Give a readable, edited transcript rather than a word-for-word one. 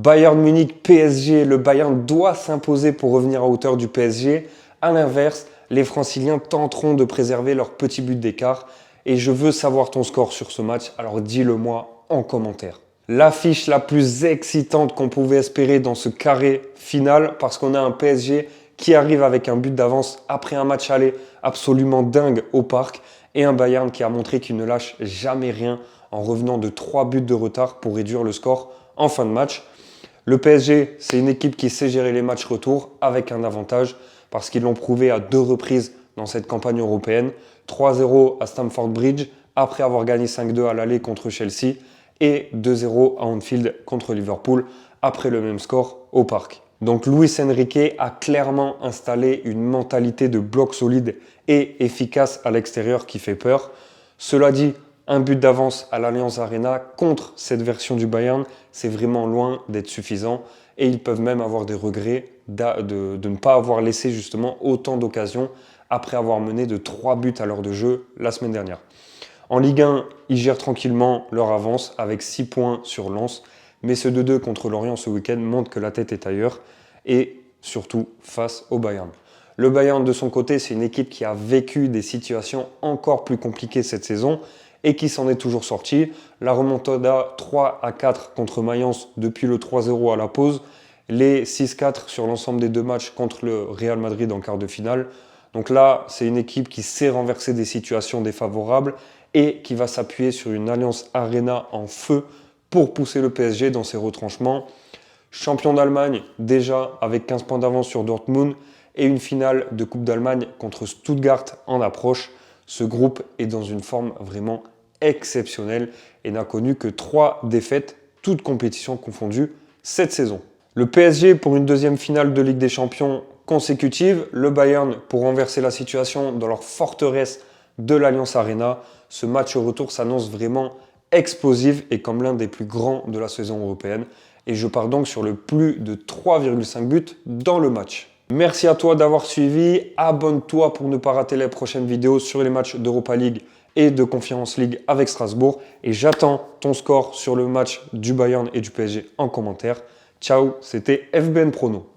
Bayern Munich PSG, le Bayern doit s'imposer pour revenir à hauteur du PSG. A l'inverse, les Franciliens tenteront de préserver leur petit but d'écart. Et je veux savoir ton score sur ce match, alors dis-le-moi en commentaire. L'affiche la plus excitante qu'on pouvait espérer dans ce carré final, parce qu'on a un PSG qui arrive avec un but d'avance après un match aller absolument dingue au parc, et un Bayern qui a montré qu'il ne lâche jamais rien en revenant de 3 buts de retard pour réduire le score en fin de match. Le PSG, c'est une équipe qui sait gérer les matchs retour avec un avantage, parce qu'ils l'ont prouvé à 2 reprises dans cette campagne européenne. 3-0 à Stamford Bridge, après avoir gagné 5-2 à l'aller contre Chelsea, et 2-0 à Anfield contre Liverpool, après le même score au parc. Donc Luis Enrique a clairement installé une mentalité de bloc solide et efficace à l'extérieur qui fait peur. Cela dit, un but d'avance à l'Allianz Arena contre cette version du Bayern, c'est vraiment loin d'être suffisant, et ils peuvent même avoir des regrets de ne pas avoir laissé justement autant d'occasions après avoir mené de 3 buts à l'heure de jeu la semaine dernière. En Ligue 1, ils gèrent tranquillement leur avance avec 6 points sur Lens, mais ce 2-2 contre Lorient ce week-end montre que la tête est ailleurs, et surtout face au Bayern. Le Bayern de son côté, c'est une équipe qui a vécu des situations encore plus compliquées cette saison et qui s'en est toujours sortie. La remontada 3-4 contre Mayence depuis le 3-0 à la pause, les 6-4 sur l'ensemble des 2 matchs contre le Real Madrid en quart de finale. Donc là, c'est une équipe qui sait renverser des situations défavorables et qui va s'appuyer sur une Allianz Arena en feu pour pousser le PSG dans ses retranchements. Champion d'Allemagne déjà avec 15 points d'avance sur Dortmund et une finale de Coupe d'Allemagne contre Stuttgart en approche. Ce groupe est dans une forme vraiment exceptionnelle et n'a connu que 3 défaites, toutes compétitions confondues, cette saison. Le PSG pour une deuxième finale de Ligue des Champions consécutive, le Bayern pour renverser la situation dans leur forteresse de l'Allianz Arena. Ce match au retour s'annonce vraiment explosif et comme l'un des plus grands de la saison européenne. Et je pars donc sur le plus de 3,5 buts dans le match. Merci à toi d'avoir suivi. Abonne-toi pour ne pas rater les prochaines vidéos sur les matchs d'Europa League et de Conference League avec Strasbourg. Et j'attends ton score sur le match du Bayern et du PSG en commentaire. Ciao, c'était FBN Prono.